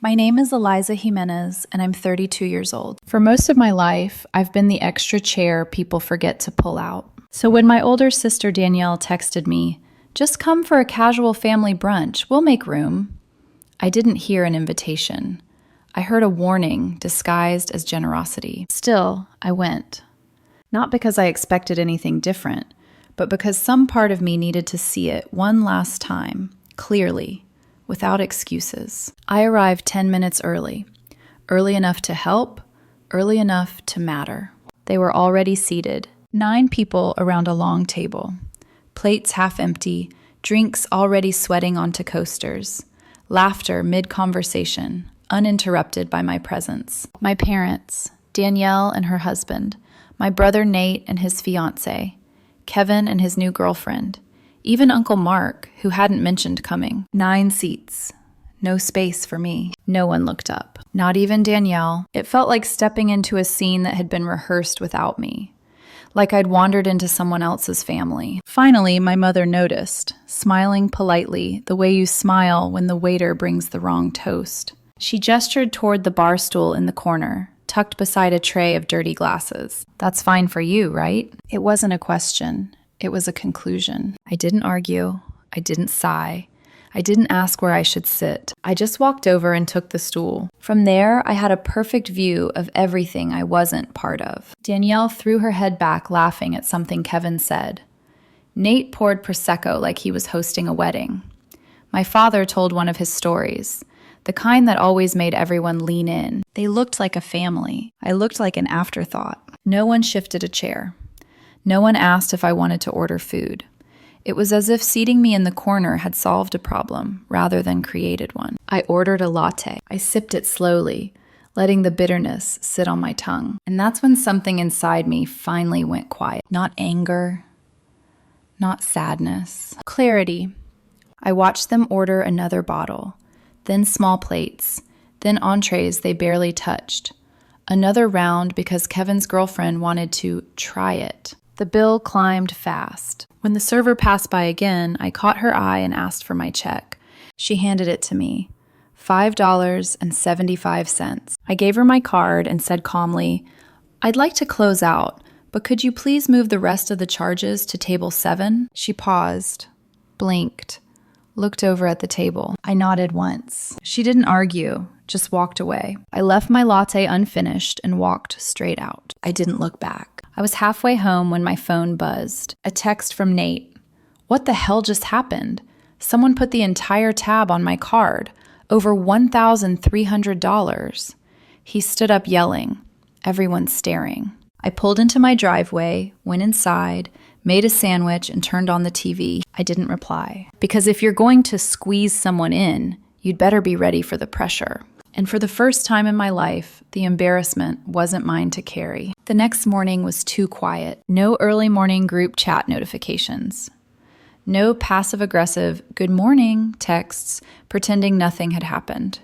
My name is Eliza Jimenez, and I'm 32 years old. For most of my life, I've been the extra chair people forget to pull out. So when my older sister Danielle texted me, "Just come for a casual family brunch, we'll make room," I didn't hear an invitation. I heard a warning disguised as generosity. Still, I went. Not because I expected anything different, but because some part of me needed to see it one last time, clearly, without excuses. I arrived 10 minutes early enough to help, early enough to matter. They were already seated, 9 people around a long table, plates half empty, drinks already sweating onto coasters, laughter mid-conversation, uninterrupted by my presence. My parents, Danielle and her husband, my brother Nate and his fiancée, Kevin and his new girlfriend, even Uncle Mark, who hadn't mentioned coming. 9 seats. No space for me. No one looked up. Not even Danielle. It felt like stepping into a scene that had been rehearsed without me. Like I'd wandered into someone else's family. Finally, my mother noticed, smiling politely, the way you smile when the waiter brings the wrong toast. She gestured toward the bar stool in the corner, tucked beside a tray of dirty glasses. "That's fine for you, right?" It wasn't a question. It was a conclusion. I didn't argue. I didn't sigh. I didn't ask where I should sit. I just walked over and took the stool. From there, I had a perfect view of everything I wasn't part of. Danielle threw her head back, laughing at something Kevin said. Nate poured Prosecco like he was hosting a wedding. My father told one of his stories, the kind that always made everyone lean in. They looked like a family. I looked like an afterthought. No one shifted a chair. No one asked if I wanted to order food. It was as if seating me in the corner had solved a problem rather than created one. I ordered a latte. I sipped it slowly, letting the bitterness sit on my tongue. And that's when something inside me finally went quiet. Not anger, not sadness. Clarity. I watched them order another bottle, then small plates, then entrees they barely touched. Another round because Kevin's girlfriend wanted to try it. The bill climbed fast. When the server passed by again, I caught her eye and asked for my check. She handed it to me. $5.75. I gave her my card and said calmly, "I'd like to close out, but could you please move the rest of the charges to table 7? She paused, blinked, looked over at the table. I nodded once. She didn't argue, just walked away. I left my latte unfinished and walked straight out. I didn't look back. I was halfway home when my phone buzzed. A text from Nate. What the hell just happened? Someone put the entire tab on my card. Over $1,300. He stood up yelling. Everyone staring. I pulled into my driveway, went inside, made a sandwich, and turned on the TV. I didn't reply. Because if you're going to squeeze someone in, you'd better be ready for the pressure. And for the first time in my life, the embarrassment wasn't mine to carry. The next morning was too quiet. No early morning group chat notifications. No passive-aggressive "good morning" texts pretending nothing had happened.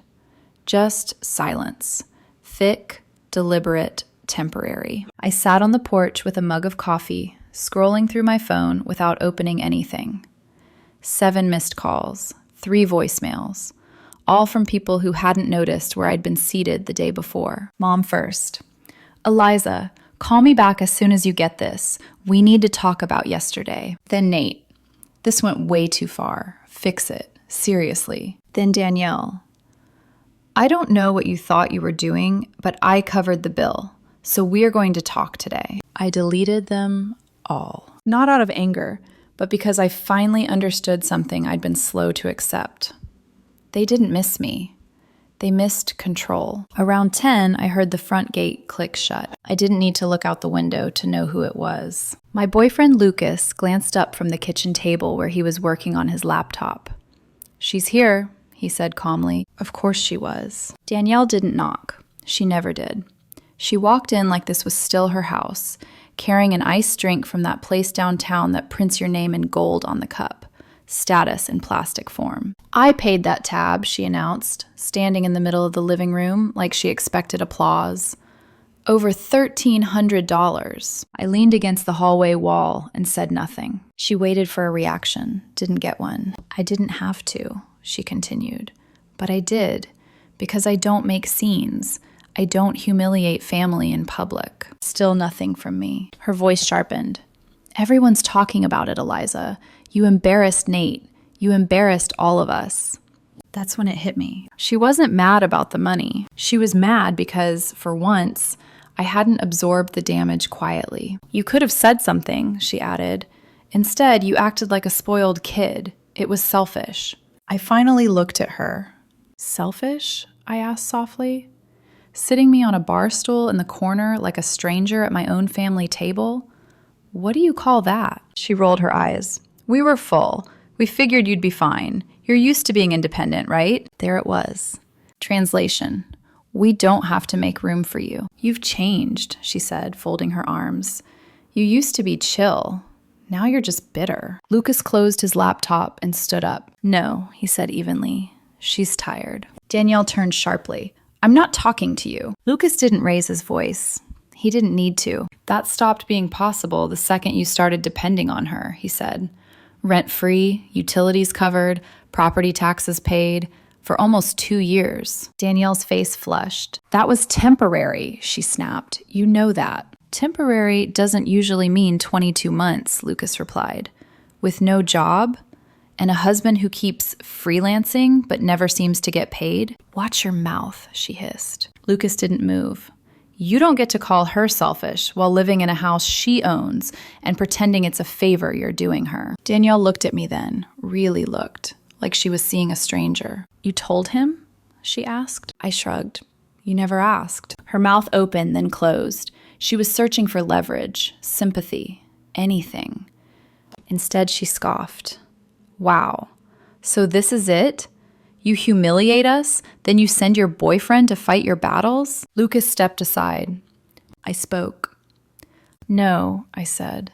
Just silence. Thick, deliberate, temporary. I sat on the porch with a mug of coffee, scrolling through my phone without opening anything. 7 missed calls, 3 voicemails. All from people who hadn't noticed where I'd been seated the day before. Mom first. "Eliza, call me back as soon as you get this. We need to talk about yesterday." Then Nate. "This went way too far. Fix it. Seriously." Then Danielle. "I don't know what you thought you were doing, but I covered the bill, so we're going to talk today." I deleted them all. Not out of anger, but because I finally understood something I'd been slow to accept. They didn't miss me. They missed control. Around 10, I heard the front gate click shut. I didn't need to look out the window to know who it was. My boyfriend Lucas glanced up from the kitchen table where he was working on his laptop. "She's here," he said calmly. Of course she was. Danielle didn't knock. She never did. She walked in like this was still her house, carrying an iced drink from that place downtown that prints your name in gold on the cup. Status in plastic form. "I paid that tab," she announced, standing in the middle of the living room like she expected applause. "Over $1,300. I leaned against the hallway wall and said nothing. She waited for a reaction, didn't get one. "I didn't have to," she continued. "But I did, Because I don't make scenes. I don't humiliate family in public. Still nothing from me. Her voice sharpened. Everyone's talking about it, Eliza. You embarrassed Nate. You embarrassed all of us. That's when it hit me. She wasn't mad about the money. She was mad because, for once, I hadn't absorbed the damage quietly. You could have said something, she added. Instead, you acted like a spoiled kid. It was selfish. I finally looked at her. Selfish? I asked softly. Sitting me on a bar stool in the corner like a stranger at my own family table? What do you call that? She rolled her eyes. We were full. We figured you'd be fine. You're used to being independent, right? There it was. Translation. We don't have to make room for you. You've changed, she said, folding her arms. You used to be chill. Now you're just bitter. Lucas closed his laptop and stood up. No, he said evenly. She's tired. Danielle turned sharply. I'm not talking to you. Lucas didn't raise his voice. He didn't need to. That stopped being possible the second you started depending on her, he said. Rent-free, utilities covered, property taxes paid, for almost 2 years. Danielle's face flushed. That was temporary, she snapped. You know that. Temporary doesn't usually mean 22 months, Lucas replied. With no job? And a husband who keeps freelancing but never seems to get paid? Watch your mouth, she hissed. Lucas didn't move. You don't get to call her selfish while living in a house she owns and pretending it's a favor you're doing her. Danielle looked at me then, really looked, like she was seeing a stranger. You told him? She asked. I shrugged. You never asked. Her mouth opened, then closed. She was searching for leverage, sympathy, anything. Instead, she scoffed. Wow. So this is it? You humiliate us, then you send your boyfriend to fight your battles? Lucas stepped aside. I spoke. No, I said.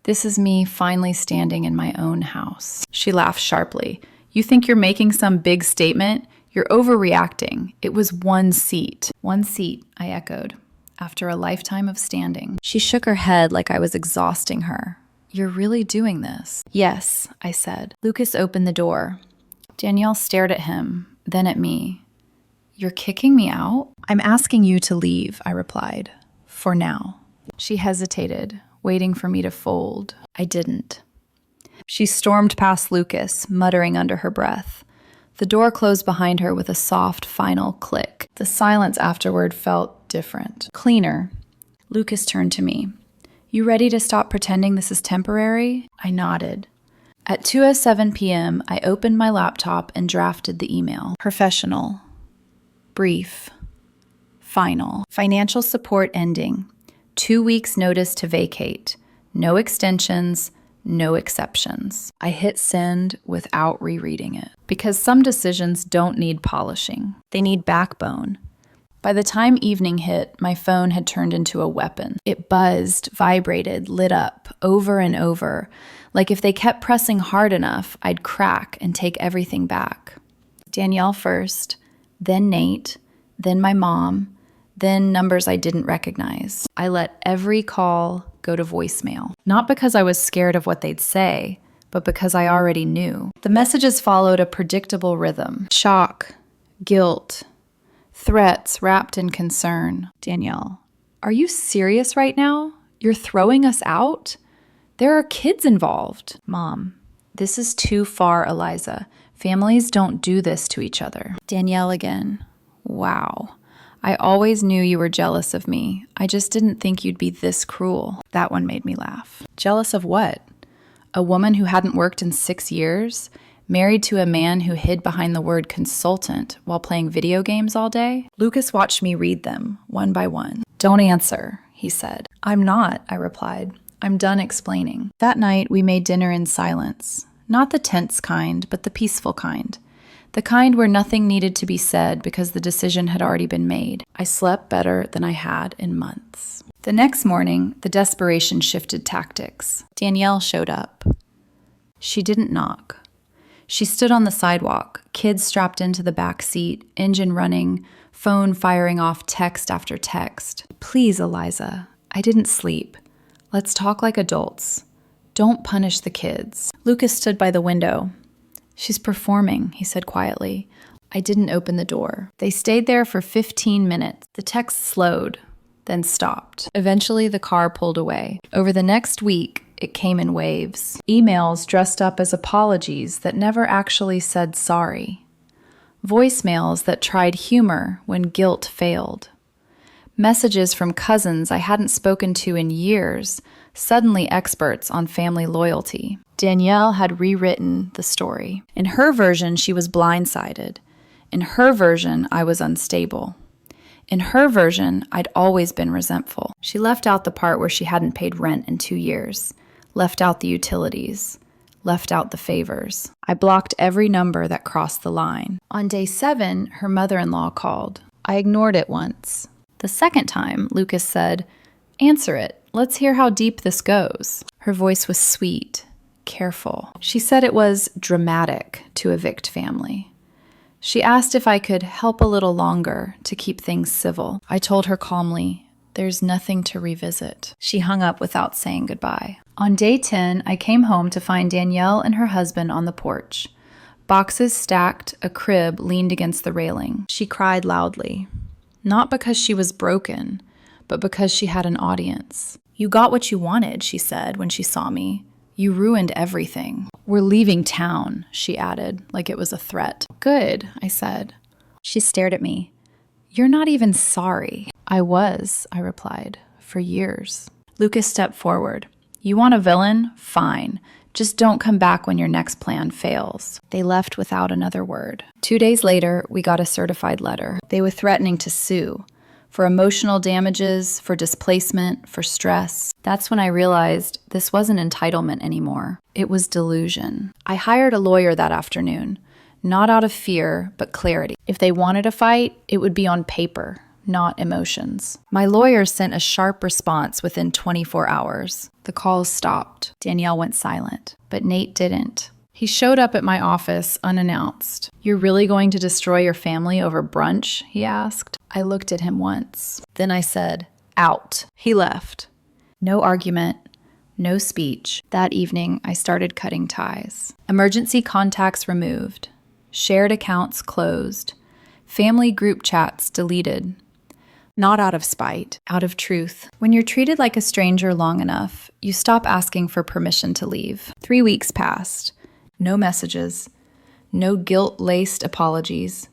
This is me finally standing in my own house. She laughed sharply. You think you're making some big statement? You're overreacting. It was 1 seat. 1 seat, I echoed, after a lifetime of standing. She shook her head like I was exhausting her. You're really doing this? Yes, I said. Lucas opened the door. Danielle stared at him, then at me. You're kicking me out? I'm asking you to leave, I replied. For now. She hesitated, waiting for me to fold. I didn't. She stormed past Lucas, muttering under her breath. The door closed behind her with a soft, final click. The silence afterward felt different, cleaner. Lucas turned to me. You ready to stop pretending this is temporary? I nodded. At 2:07 p.m., I opened my laptop and drafted the email. Professional. Brief. Final. Financial support ending. 2 weeks notice to vacate. No extensions, no exceptions. I hit send without rereading it. Because some decisions don't need polishing. They need backbone. By the time evening hit, my phone had turned into a weapon. It buzzed, vibrated, lit up, over and over. Like if they kept pressing hard enough, I'd crack and take everything back. Danielle first, then Nate, then my mom, then numbers I didn't recognize. I let every call go to voicemail. Not because I was scared of what they'd say, but because I already knew. The messages followed a predictable rhythm. Shock, guilt, threats wrapped in concern. Danielle, are you serious right now? You're throwing us out? There are kids involved. Mom, this is too far, Eliza. Families don't do this to each other. Danielle again. Wow. I always knew you were jealous of me. I just didn't think you'd be this cruel. That one made me laugh. Jealous of what? A woman who hadn't worked in 6 years? Married to a man who hid behind the word consultant while playing video games all day? Lucas watched me read them, one by one. Don't answer, he said. I'm not, I replied. I'm done explaining. That night, we made dinner in silence. Not the tense kind, but the peaceful kind. The kind where nothing needed to be said because the decision had already been made. I slept better than I had in months. The next morning, the desperation shifted tactics. Danielle showed up. She didn't knock. She stood on the sidewalk, kids strapped into the back seat, engine running, phone firing off text after text. Please, Eliza, I didn't sleep. Let's talk like adults. Don't punish the kids. Lucas stood by the window. She's performing, he said quietly. I didn't open the door. They stayed there for 15 minutes. The text slowed, then stopped. Eventually, the car pulled away. Over the next week, it came in waves. Emails dressed up as apologies that never actually said sorry. Voicemails that tried humor when guilt failed. Messages from cousins I hadn't spoken to in years, suddenly experts on family loyalty. Danielle had rewritten the story. In her version, she was blindsided. In her version, I was unstable. In her version, I'd always been resentful. She left out the part where she hadn't paid rent in 2 years, left out the utilities, left out the favors. I blocked every number that crossed the line. On day 7, her mother-in-law called. I ignored it once. The second time, Lucas said, "Answer it. Let's hear how deep this goes." Her voice was sweet, careful. She said it was dramatic to evict family. She asked if I could help a little longer to keep things civil. I told her calmly, "There's nothing to revisit." She hung up without saying goodbye. On day 10, I came home to find Danielle and her husband on the porch. Boxes stacked, a crib leaned against the railing. She cried loudly. Not because she was broken, but because she had an audience. "You got what you wanted," she said when she saw me. "You ruined everything." "We're leaving town," she added, like it was a threat. "Good," I said. She stared at me. "You're not even sorry." I replied, for years. Lucas stepped forward. "You want a villain? Fine. Just don't come back when your next plan fails." They left without another word. 2 days later, we got a certified letter. They were threatening to sue for emotional damages, for displacement, for stress. That's when I realized this wasn't entitlement anymore. It was delusion. I hired a lawyer that afternoon, not out of fear, but clarity. If they wanted a fight, it would be on paper, not emotions. My lawyer sent a sharp response within 24 hours. The calls stopped. Danielle went silent, but Nate didn't. He showed up at my office unannounced. "You're really going to destroy your family over brunch?" he asked. I looked at him once. Then I said, "Out." He left. No argument, no speech. That evening, I started cutting ties. Emergency contacts removed. Shared accounts closed. Family group chats deleted. Not out of spite, out of truth. When you're treated like a stranger long enough, you stop asking for permission to leave. 3 weeks passed. No messages. No guilt-laced apologies.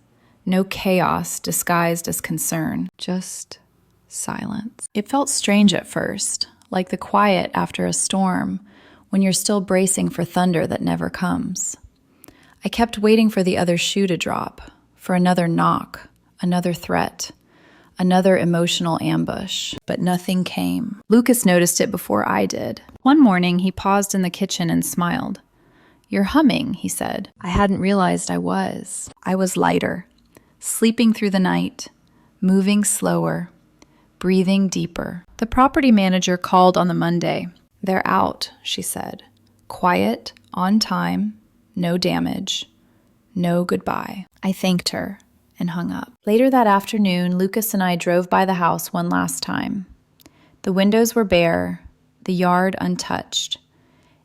No chaos disguised as concern. Just silence. It felt strange at first, like the quiet after a storm, when you're still bracing for thunder that never comes. I kept waiting for the other shoe to drop, for another knock, another threat, another emotional ambush, but nothing came. Lucas noticed it before I did. One morning, he paused in the kitchen and smiled. "You're humming," he said. I hadn't realized I was. I was lighter, sleeping through the night, moving slower, breathing deeper. The property manager called on the Monday. "They're out," she said. "Quiet, on time, no damage, no goodbye." I thanked her and hung up. Later that afternoon, Lucas and I drove by the house one last time. The windows were bare, the yard untouched.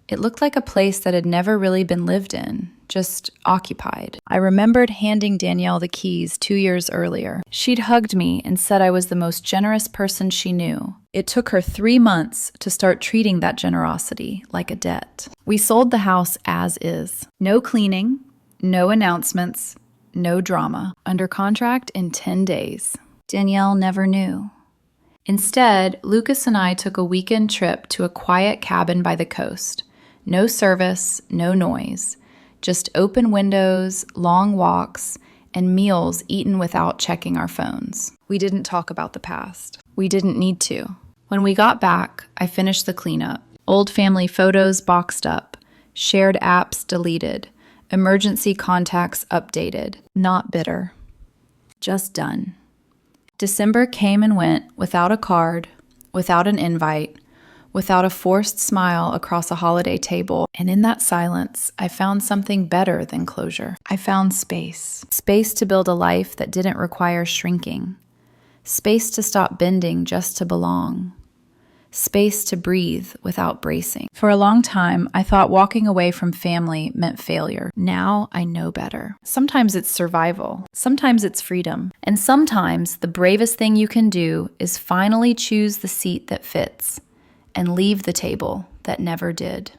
It looked like a place that had never really been lived in, just occupied. I remembered handing Danielle the keys 2 years earlier. She'd hugged me and said I was the most generous person she knew. It took her 3 months to start treating that generosity like a debt. We sold the house as is. No cleaning, no announcements, no drama. Under contract in 10 days. Danielle never knew. Instead, Lucas and I took a weekend trip to a quiet cabin by the coast. No service, no noise. Just open windows, long walks, and meals eaten without checking our phones. We didn't talk about the past. We didn't need to. When we got back, I finished the cleanup. Old family photos boxed up. Shared apps deleted. Emergency contacts updated. Not bitter. Just done. December came and went without a card, without an invite, without a forced smile across a holiday table. And in that silence, I found something better than closure. I found space. Space to build a life that didn't require shrinking. Space to stop bending just to belong. space to breathe without bracing. For a long time, I thought walking away from family meant failure. Now I know better. Sometimes it's survival, sometimes it's freedom, and sometimes the bravest thing you can do is finally choose the seat that fits and leave the table that never did.